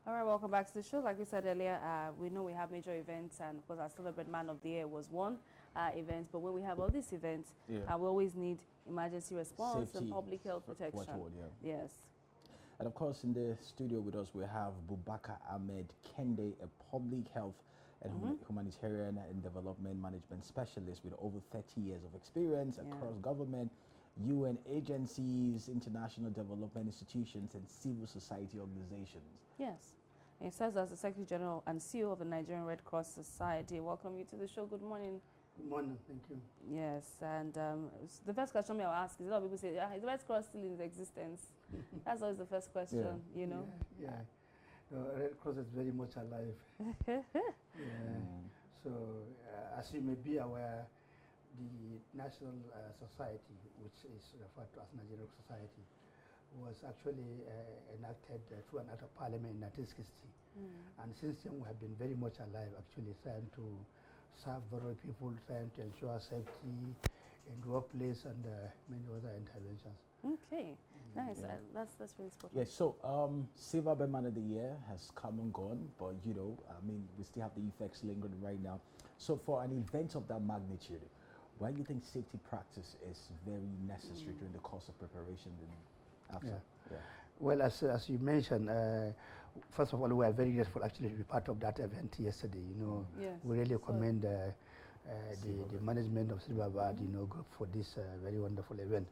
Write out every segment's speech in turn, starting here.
All right, welcome back to the show. Like we said earlier, we know we have major events, and of course, our Celebrate Man of the Year was one event. But when we have all these events, we always need emergency response Safety, and public health protection. Watchword, yeah. Yes. And of course, in the studio with us, we have Bubakar Ahmed Kende, a public health and humanitarian and development management specialist with over 30 years of experience across government, UN agencies, international development institutions, and civil society organizations. Yes. And it serves as the Secretary General and CEO of the Nigerian Red Cross Society. Welcome you to the show. Good morning. Good morning. Thank you. Yes. And the first question I'll ask is, a lot of people say, is the Red Cross still in existence? That's always the first question, you know? Yeah. The Red Cross is very much alive. So, as you may be aware, the National Society, which is referred to as Nigerian Society, was actually enacted through an act of parliament in 1960. And since then we have been very much alive, actually trying to serve vulnerable people, trying to ensure safety in the workplace and many other interventions. Okay, nice. That's really important. Yeah, so Silver Man of the Year has come and gone, but you know, I mean, we still have the effects lingering right now. So for an event of that magnitude, why do you think safety practice is very necessary during the course of preparation and after? Well, as you mentioned, first of all, we are very grateful actually to be part of that event yesterday. You know, we really commend the management of Silverbird, group for this very wonderful event.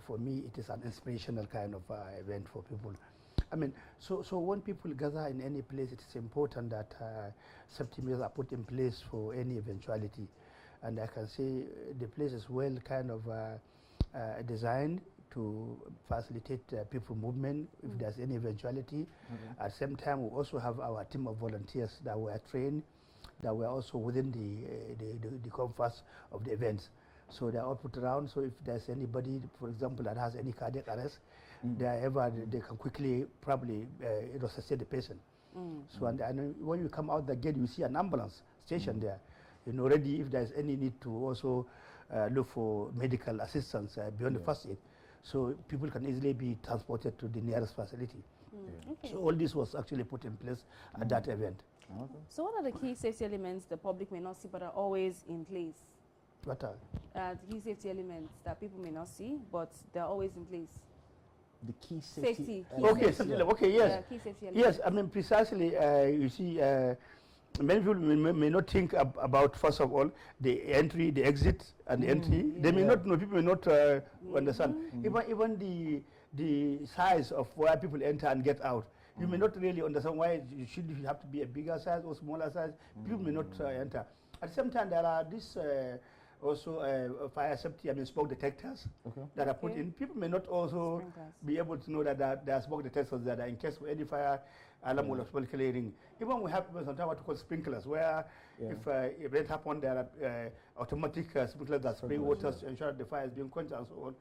For me, it is an inspirational kind of event for people. I mean, so when people gather in any place, it is important that safety measures are put in place for any eventuality. And I can say the place is well kind of designed to facilitate people movement if there's any eventuality. At the same time, we also have our team of volunteers that were trained, that were also within the compass of the events. So they are all put around. So if there's anybody, for example, that has any cardiac arrest, they can quickly probably resuscitate the patient. So and when you come out the gate, you see an ambulance station there, ready if there's any need to also look for medical assistance beyond the first aid. So people can easily be transported to the nearest facility. Okay. So all this was actually put in place at that event. So what are the key safety elements the public may not see but are always in place? What are? The key safety elements that people may not see but they're always in place. The key safety. Okay, yes. Key safety elements. Yes, I mean precisely. You see, many people may not think about, first of all, the entry, the exit, and the entry. They may not know. People may not understand. Even the size of where people enter and get out. You may not really understand why you should have to be a bigger size or smaller size. People may not enter. At the same time, there are this also fire safety, smoke detectors that are put in. People may not also be able to know that there are smoke detectors that are in case of any fire alarm will automatically ring. Even we have sometimes what we call sprinklers, where if event happens, there are automatic sprinklers that spray water to ensure that the fire is being quenched and so on.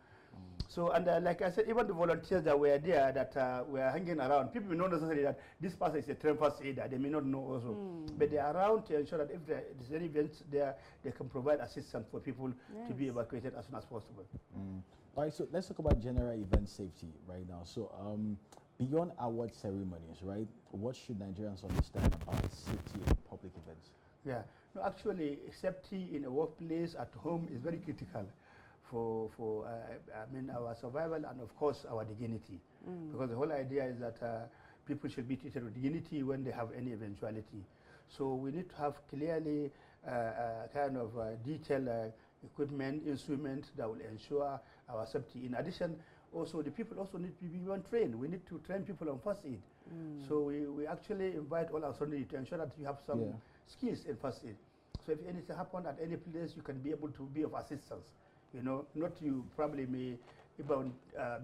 So, and like I said, even the volunteers that were there, that were hanging around, people may not necessarily that this person is a trained first aider. They may not know also. But they are around to ensure that if there is any event there, they can provide assistance for people to be evacuated as soon as possible. All right, so let's talk about general event safety right now. So, beyond award ceremonies, right, what should Nigerians understand about safety in public events? Yeah, no, actually, safety in a workplace, at home, is very critical for our survival and of course our dignity, because the whole idea is that people should be treated with dignity when they have any eventuality. So we need to have clearly kind of detailed equipment, instruments that will ensure our safety. In addition, also the people also need to be trained. We need to train people on first aid. So we actually invite all our students to ensure that you have some skills in first aid. So if anything happens at any place, you can be able to be of assistance. Not you probably may even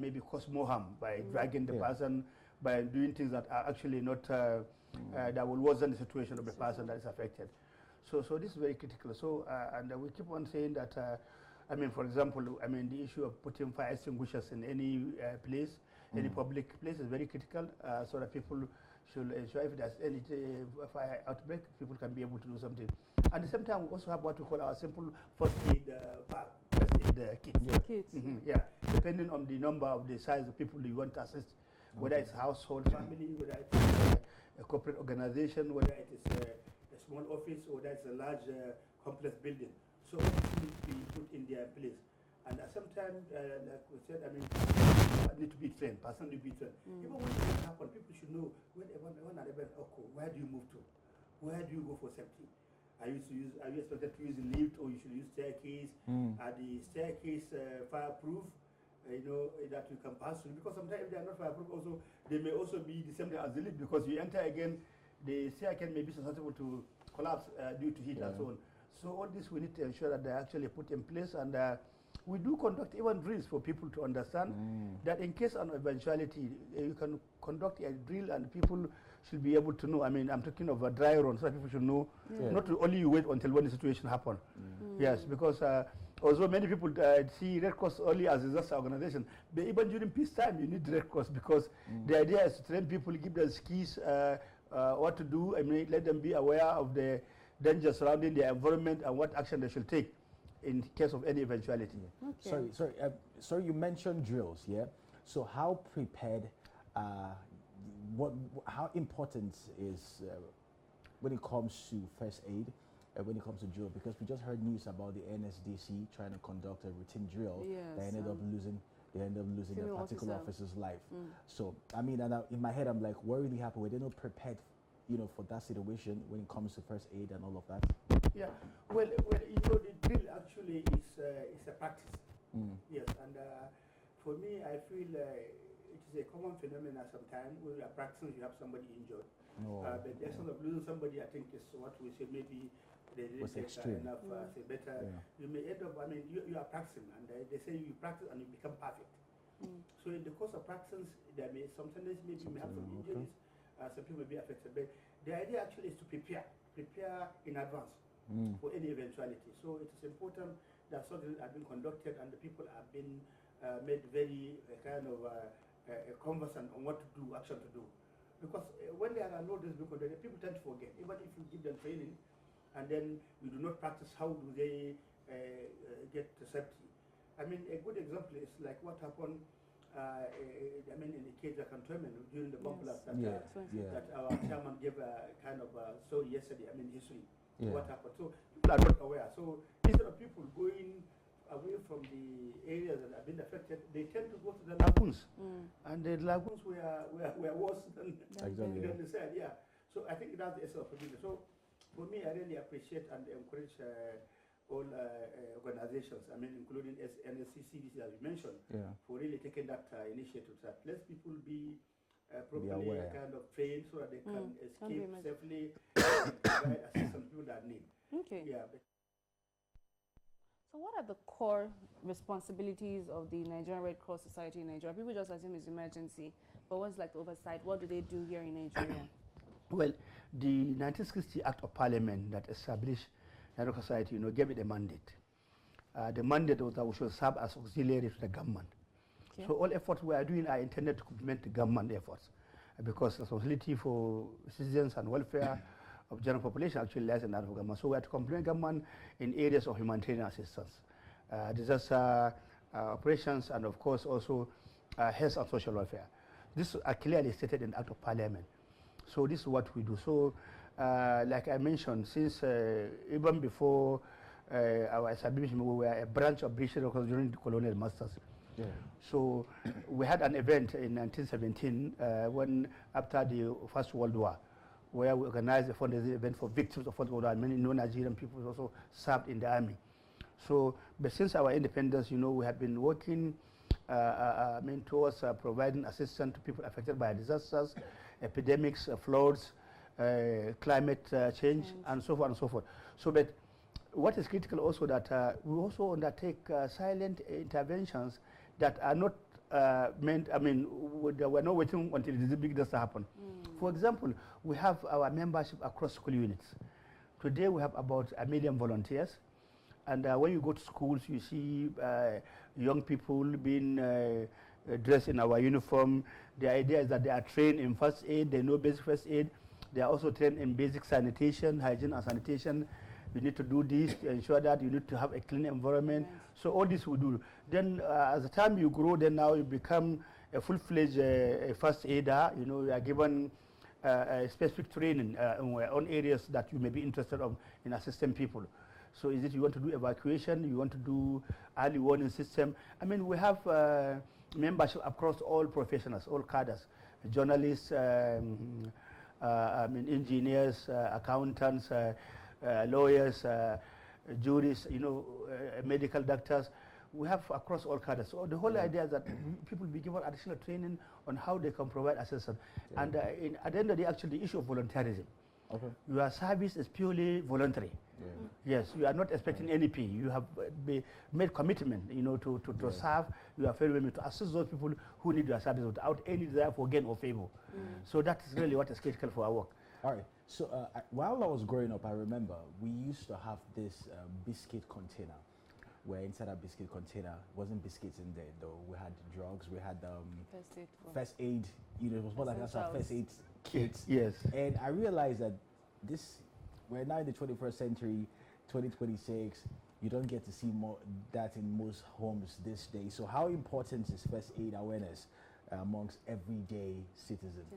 maybe cause more harm by dragging the person, by doing things that are actually not that will worsen the situation of the person that is affected. So this is very critical. So and we keep on saying that for example, the issue of putting fire extinguishers in any place, any public place is very critical, so that people should ensure if there's any fire outbreak, people can be able to do something. At the same time, we also have what we call our simple first aid kit. Depending on the number of the size of people you want to assist, whether it's household, family, whether it's a corporate organization, whether it is a small office or that's a large complex building. So all this needs to be put in their place. And at some time, like we said, I mean, people need to be trained, person need to be trained. Even when it happens, people should know when an event occurs, where do you move to? Where do you go for safety? Are you expected to use a lift, or you should use staircase? Are the staircase fireproof? That you can pass through, because sometimes if they are not fireproof, also they may also be the same as the lift, because you enter again, the staircase may be susceptible to collapse due to heat and so on. So all this we need to ensure that they are actually put in place, and we do conduct even drills for people to understand that in case of eventuality, you can conduct a drill and people should be able to know. I mean, I'm talking of a dry run, so that people should know, not to only wait until when the situation happens. Yes, because although many people see Red Cross only as a disaster organization, but even during peacetime, you need Red Cross, because the idea is to train people, give them skills, what to do. I mean, let them be aware of the danger surrounding their environment and what action they should take in case of any eventuality. Okay. Sorry, you mentioned drills, yeah? So how prepared, how important is when it comes to first aid, when it comes to drill? Because we just heard news about the NSDC trying to conduct a routine drill. They ended up losing a particular officer's life. So I mean, and in my head, I'm like, what really happened? Were they not prepared, for that situation when it comes to first aid and all of that? Yeah, well, the drill actually is a practice. Yes, and for me, I feel it is a common phenomenon. Sometimes when you are practicing, you have somebody injured. But the essence of losing somebody, I think, is what we say maybe they didn't take enough. Say better. You may end up. I mean, you are practicing, and they say you practice and you become perfect. So in the course of practice, there may sometimes maybe you may have some injuries. Some people may be affected. But the idea actually is to prepare in advance for any eventuality. So it is important that something has been conducted and the people have been made very kind of conversant on what to do, action to do. Because when there are no drills being conducted, people tend to forget. Even if you give them training and then you do not practice, how do they get to safety? I mean, a good example is like what happened I mean, in the case of cantonment during the bomb blast that our chairman gave a kind of story yesterday, I mean, history. What happened. So people are not aware. So instead of people going away from the areas that have been affected, they tend to go to the lagoons. And the lagoons were worse than they said. So I think that's the essence of it. So for me, I really appreciate and encourage all organizations, I mean, including NSCC, as you mentioned, for really taking that initiative. That let people be properly kind of trained so that they can escape safely and provide assistance to people that need. So what are the core responsibilities of the Nigerian Red Cross Society in Nigeria? People just assume it's emergency, but what's like the oversight? What do they do here in Nigeria? Well, the 1960 Act of Parliament that established the Red Cross Society, gave it a mandate. The mandate was that we should serve as auxiliary to the government. So all efforts we are doing are intended to complement the government efforts, because responsibility for citizens and welfare of general population actually lies in that of government. So we are to complement government in areas of humanitarian assistance, disaster operations, and of course also health and social welfare. This are clearly stated in the Act of Parliament. So this is what we do. So like I mentioned, since even before our establishment, we were a branch of British Red Cross during the colonial masters. So we had an event in 1917 when after the First World War, where we organized a fundraising event for victims of First World War. Many non-Nigerian people also served in the army. So, but since our independence, we have been working towards providing assistance to people affected by disasters, epidemics, floods, climate change, and so forth and so forth. So, but what is critical also that we also undertake silent interventions that are not we're not waiting until the big disaster happen. For example, we have our membership across school units. Today we have about 1 million volunteers, and when you go to schools, you see young people being dressed in our uniform. The idea is that they are trained in first aid, they know basic first aid. They are also trained in basic sanitation, hygiene and sanitation. You need to do this to ensure that you need to have a clean environment. So all this we do. Then as the time you grow, then now you become a full-fledged first aider. You are given specific training on areas that you may be interested in assisting people. So is it you want to do evacuation, you want to do early warning system? I mean, we have membership across all professionals, all cadres, journalists, I mean, engineers, accountants, lawyers, jurists, medical doctors. We have across all cadres. So the whole idea is that people be given additional training on how they can provide assistance. And at the end of the day, actually, the issue of volunteerism. Okay. Your service is purely voluntary. Yes, you are not expecting any pay. You have made commitment, to serve your fellow women, to assist those people who need your service without any desire for gain or favor. So that is really what is critical for our work. All right. So while I was growing up, I remember we used to have this biscuit container, where inside that biscuit container wasn't biscuits in there though. We had drugs. We had first aid. It was more like that's our first aid kits. Yes. And I realized that we're now in the 21st century, 2026. You don't get to see that in most homes this day. So how important is first aid awareness amongst everyday citizens?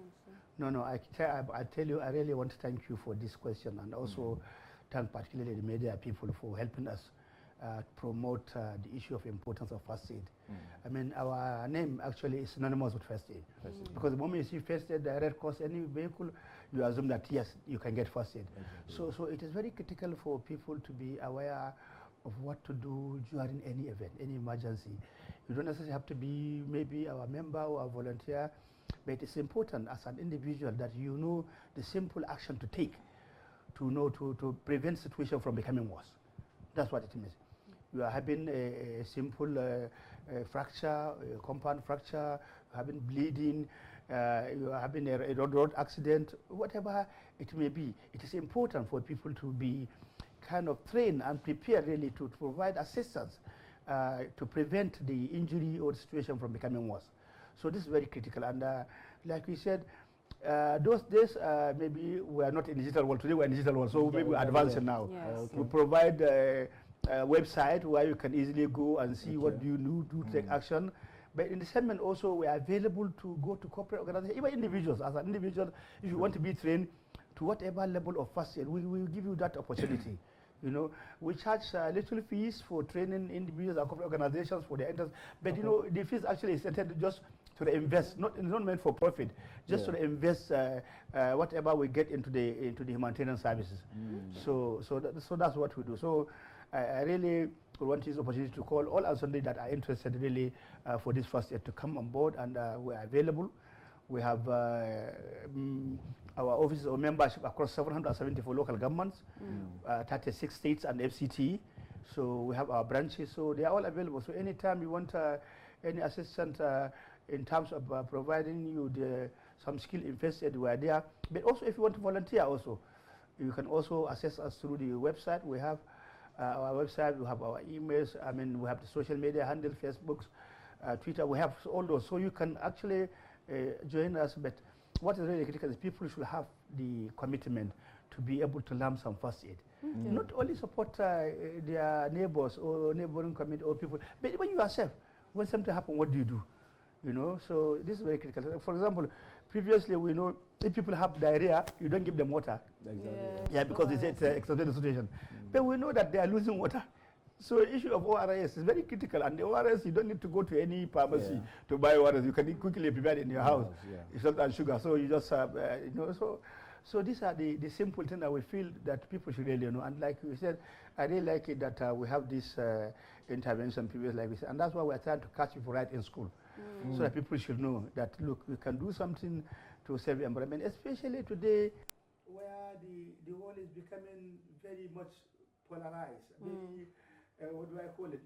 No, I tell you, I really want to thank you for this question, and also thank particularly the media people for helping us promote the issue of importance of first aid. I mean, our name actually is synonymous with first aid. Because the moment you see first aid, the Red Cross, any vehicle, you assume that yes, you can get first aid. So it is very critical for people to be aware of what to do during any event, any emergency. You don't necessarily have to be maybe our member or a volunteer, but it's important as an individual that you know the simple action to take to prevent situation from becoming worse. That's what it means. You are having a simple fracture, a compound fracture, having bleeding, you are having a road accident, whatever it may be. It is important for people to be kind of trained and prepared really to provide assistance to prevent the injury or the situation from becoming worse. So this is very critical. And like we said, those days maybe we are not in digital world. Today we're in digital world, so maybe we're advancing now. Yes. We provide a website where you can easily go and see what you need to take action. But in the segment also, we are available to go to corporate organizations, even individuals. As an individual, if you want to be trained to whatever level of first aid, we will give you that opportunity. We charge little fees for training individuals and corporate organizations for their entrance. But the fees actually is intended just to invest, not meant for profit, just to invest whatever we get into the humanitarian services. So that's what we do. So I really want to use the opportunity to call all and sundry that are interested really for this first aid to come on board, and we are available. We have our offices or membership across 774 local governments, 36 states and FCT. So we have our branches, so they are all available. So anytime you want any assistance in terms of providing you some skill in first aid, we are there. But also if you want to volunteer also, you can also access us through the website. We have our website, we have our emails, we have the social media handle, Facebook, Twitter, we have all those. So you can actually join us, but what is really critical is people should have the commitment to be able to learn some first aid. Not only support their neighbors or neighboring community or people, but even yourself. When something happens, what do you do? So this is very critical. For example, previously we know if people have diarrhea, you don't give them water. Yeah, because it's an extended situation. But we know that they are losing water. So the issue of ORS is very critical, and the ORS, you don't need to go to any pharmacy to buy ORS. You can quickly prepare it in your house. It's salt and sugar, so you just have, So these are the simple things that we feel that people should really know. And like you said, I really like it that we have this intervention previous like this, and that's why we're trying to catch people right in school, so that people should know that, look, we can do something to save the environment, especially today where the world is becoming very much polarized. What do I call it?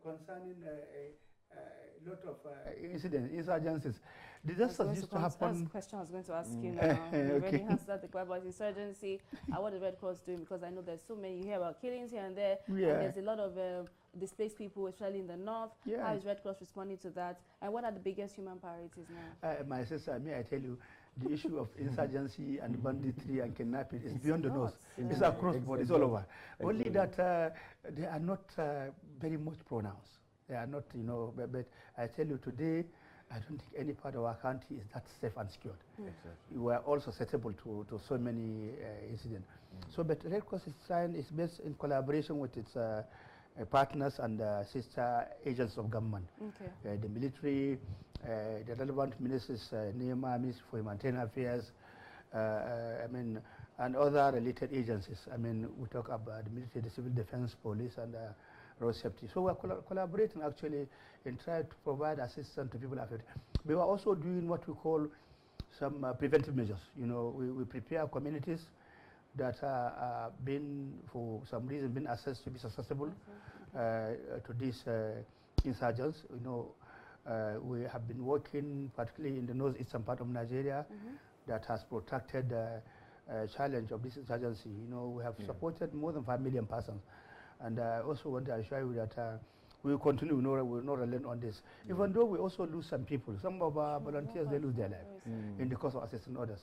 Concerning a lot of incidents, insurgencies. Disasters used to happen. That's the question I was going to ask you now. You already answered the question about insurgency and what the Red Cross doing, because I know there's so many. You hear about killings here and there, and there's a lot of displaced people, especially in the north. How is Red Cross responding to that? And what are the biggest human priorities now? My sister, may I tell you, the issue of insurgency and banditry and kidnapping is beyond the nose. It's across the board, it's all over. Only that they are not very much pronounced. They are not, you know, but I tell you today, I don't think any part of our country is that safe and secured. Exactly. We are also susceptible to so many incidents. So, but Red Cross is based in collaboration with its partners and sister agents of government. Okay. The military, the relevant ministers, NEMA, Ministry for Humanitarian Affairs, I mean, and other related agencies. I mean, we talk about the military, the civil defense, police, and road safety. So we're collaborating actually in trying to provide assistance to people affected. We were also doing what we call some preventive measures. You know, we prepare communities that are been, for some reason, been assessed to be susceptible to these insurgents. You know, we have been working particularly in the northeastern part of Nigeria that has protracted challenge of this insurgency. You know, we have supported more than 5 million persons. And I also want to assure you that we will continue, we will not relent on this. Even though we also lose some people, some of our volunteers, they lose their life in the course of assisting others.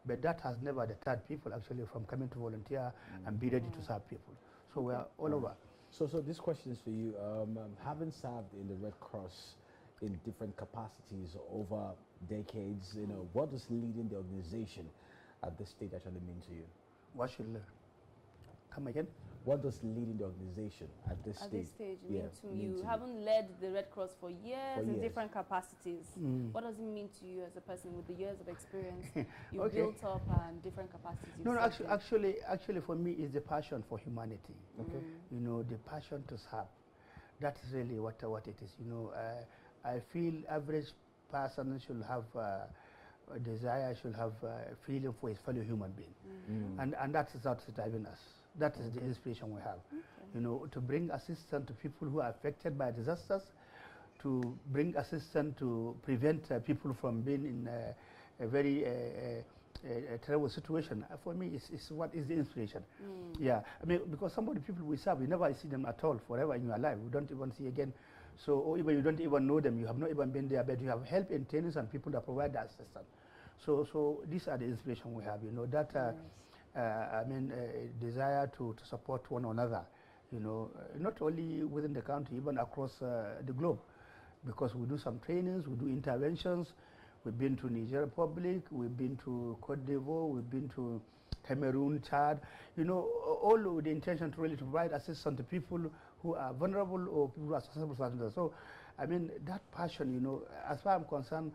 But that has never deterred people actually from coming to volunteer and be ready to serve people. So we are all over. So this question is for you. Having served in the Red Cross in different capacities over decades, you know, what does leading the organization at this stage actually mean to you? What should come again? What does leading the organization at this stage? At this stage mean to you? You haven't led the Red Cross for years in different capacities. What does it mean to you as a person with the years of experience you've built up and different capacities? No, actually, for me, is the passion for humanity. Okay. You know, the passion to serve. That is really what it is. You know, I feel average person should have a desire, should have a feeling for his fellow human being, and that is what's driving us. That is the inspiration we have, you know, to bring assistance to people who are affected by disasters, to bring assistance to prevent people from being in a very terrible situation. For me, it's what is the inspiration. Yeah, I mean, because some of the people we serve, we never see them at all forever in your life. We don't even see again. So, or even you don't even know them. You have not even been there, but you have help in trainings and people that provide that assistance. So these are the inspiration we have. You know that. I mean, desire to support one another, you know, not only within the country, even across the globe, because we do some trainings, we do interventions. We've been to Niger Republic, we've been to Cote d'Ivoire, we've been to Cameroon, Chad, you know, all with the intention to really provide assistance to people who are vulnerable or people who are susceptible to others. So, I mean, that passion, you know, as far as I'm concerned,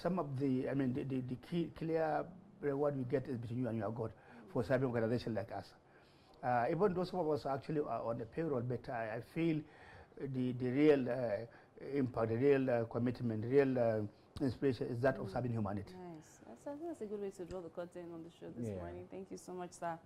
some of the, I mean, the key, clear reward we get is between you and your God for serving organizations like us. Even though some of us actually are on the payroll, but I feel the real impact, the real commitment, the real inspiration is that of serving humanity. Nice. That's a good way to draw the curtain on the show this morning. Thank you so much, sir,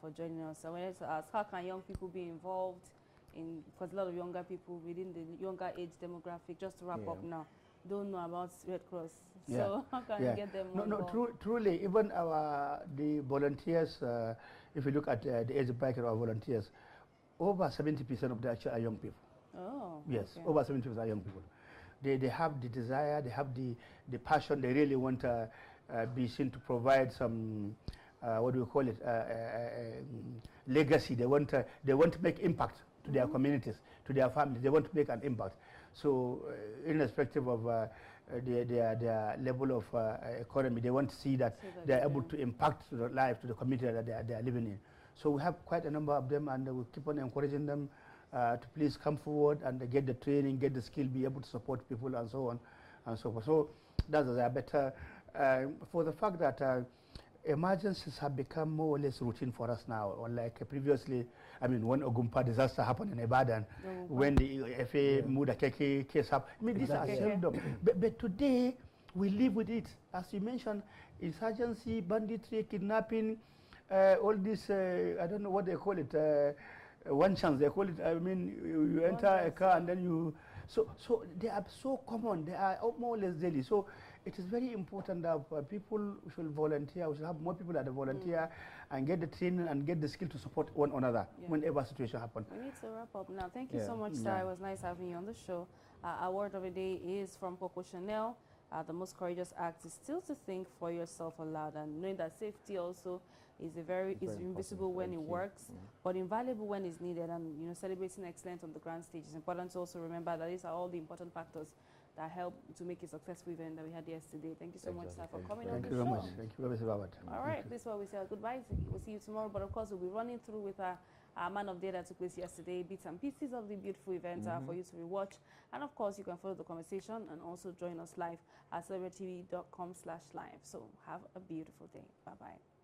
for joining us. I wanted to ask, how can young people be involved in, because a lot of younger people within the younger age demographic, just to wrap up now, don't know about Red Cross. So how can you get them involved? Truly, even the volunteers, if you look at the age bracket of volunteers, over 70% of them actually are young people. Oh, yes, over 70% are young people. They have the desire, they have the passion, they really want to be seen to provide some, what do we call it, legacy. They want to make impact to their communities, to their families. They want to make an impact. So, irrespective of their level of economy, they want to see that they are able to impact to the life, to the community that they are living in. So we have quite a number of them, and we keep on encouraging them to please come forward and get the training, get the skill, be able to support people, and so on and so forth. So that's a better for the fact that emergencies have become more or less routine for us now, unlike previously. I mean, when Ogumpa disaster happened in Ibadan, when the FA Muda Keke case happened, I mean, these are seldom. But today, we live with it. As you mentioned, insurgency, banditry, kidnapping, all this, I don't know what they call it, one chance, they call it. I mean, you enter a car and then you... So they are so common, they are more or less daily. So it is very important that people should volunteer, we should have more people that volunteer and get the training and get the skill to support one another whenever situation happens. We need to wrap up now. Thank you so much, sir. It was nice having you on the show. Our word of the day is from Coco Chanel. the most courageous act is still to think for yourself aloud, and knowing that safety also is invisible when it works, but invaluable when it's needed. And you know, celebrating excellence on the grand stage is important to also remember that these are all the important factors that help to make a successful event that we had yesterday. Thank you so much, sir, for coming on the show. Thank you very much. Thank you very much, Robert. All right, this is where we say our goodbyes. We'll see you tomorrow, but of course we'll be running through with our Man of the Day that took place yesterday, bits and pieces of the beautiful event for you to rewatch. And of course, you can follow the conversation and also join us live at celebritv.com/live. So have a beautiful day. Bye-bye.